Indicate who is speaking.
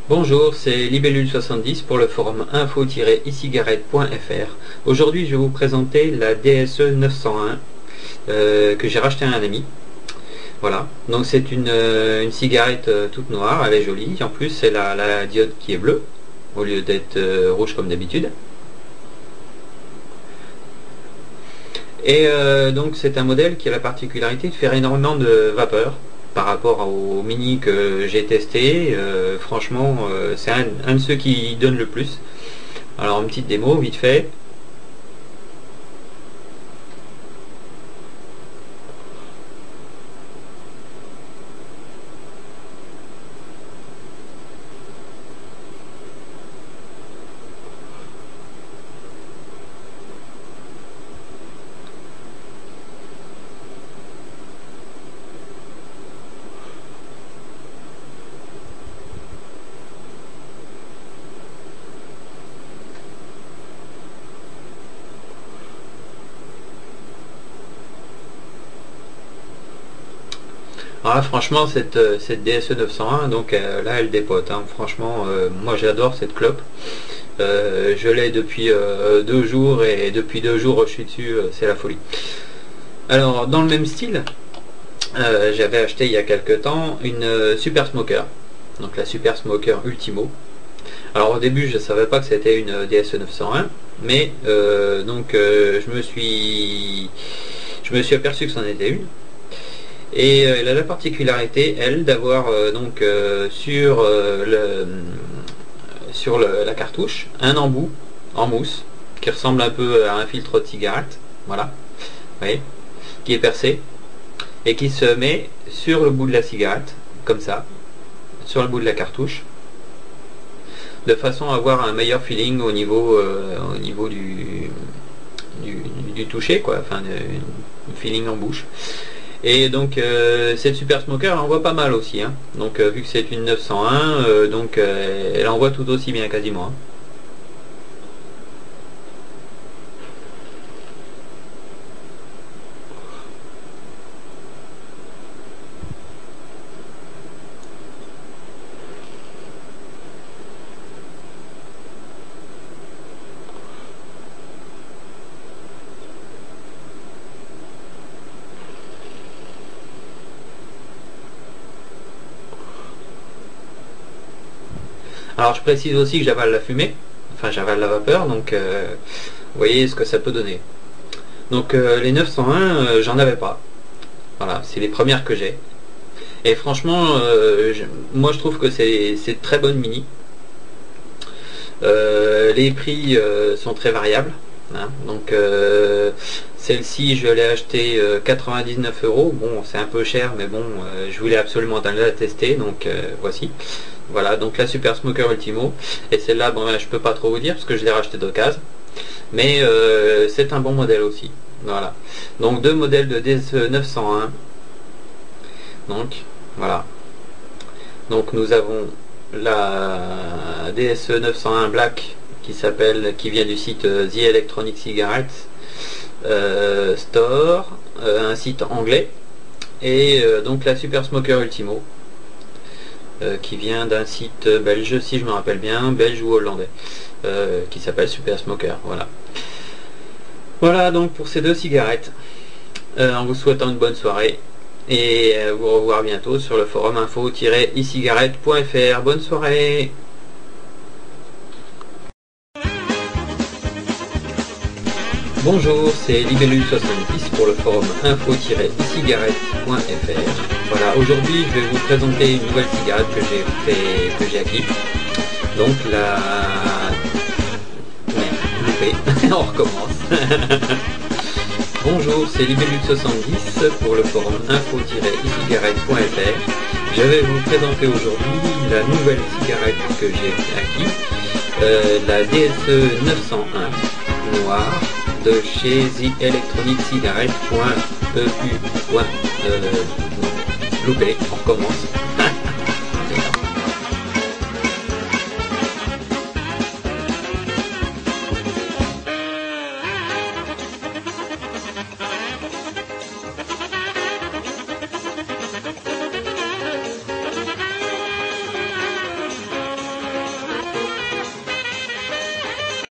Speaker 1: Bonjour, c'est Libellule70 pour le forum info-e-cigarette.fr. Aujourd'hui, je vais vous présenter la DSE 901 que j'ai racheté à un ami. Voilà, donc c'est une cigarette toute noire, elle est jolie. En plus, c'est la diode qui est bleue au lieu d'être rouge comme d'habitude. Et donc c'est un modèle qui a la particularité de faire énormément de vapeur par rapport au mini que j'ai testé. Franchement, c'est un de ceux qui donne le plus. Alors une petite démo vite fait. Ah, franchement, cette DSE 901, donc là, elle dépote. Hein. Franchement, moi j'adore cette clope. Je l'ai depuis 2 jours et depuis 2 jours, je suis dessus, c'est la folie. Alors, dans le même style, j'avais acheté il y a quelques temps une Super Smoker. Donc la Super Smoker Ultimo. Alors au début, je ne savais pas que c'était une DSE 901, mais je me suis aperçu que c'en était une. Et elle a la particularité, elle, d'avoir sur la cartouche un embout en mousse qui ressemble un peu à un filtre de cigarette, voilà, vous voyez, qui est percé et qui se met sur le bout de la cigarette, comme ça, sur le bout de la cartouche, de façon à avoir un meilleur feeling au niveau du toucher, quoi, enfin, du feeling en bouche. Et donc cette Super Smoker elle envoie pas mal aussi, hein. Donc vu que c'est une 901, elle envoie tout aussi bien quasiment, hein. Alors je précise aussi que j'avale la fumée, enfin j'avale la vapeur, donc vous voyez ce que ça peut donner. Donc les 901, j'en avais pas. Voilà, c'est les premières que j'ai. Et franchement, moi je trouve que c'est très bonne mini. Les prix sont très variables, hein. Donc celle-ci je l'ai achetée 99 €. Bon, c'est un peu cher, mais bon, je voulais absolument la tester, donc voici. Voilà, donc la Super Smoker Ultimo. Et celle-là, bon, je peux pas trop vous dire parce que je l'ai racheté d'occasion, mais c'est un bon modèle aussi. Voilà, donc deux modèles de DSE 901. Donc voilà, donc nous avons la DSE 901 Black qui vient du site The Electronic Cigarettes Store, un site anglais, et donc la Super Smoker Ultimo qui vient d'un site belge, si je me rappelle bien, belge ou hollandais, qui s'appelle Super Smoker. Voilà. Voilà donc pour ces deux cigarettes. En vous souhaitant une bonne soirée et vous revoir bientôt sur le forum info-e-cigarette.fr. Bonne soirée. Bonjour, c'est Libellule70 pour le forum info-e-cigarette.fr. Voilà, aujourd'hui je vais vous présenter une nouvelle cigarette que j'ai acquis. Donc la... Ouais, loupé, on recommence. Bonjour, c'est Libellule70 pour le forum info-e-cigarette.fr. Je vais vous présenter aujourd'hui la nouvelle cigarette que j'ai acquis, la DSE 901 noire de chez The Electronic Cigarette.eu. Loupé, on recommence.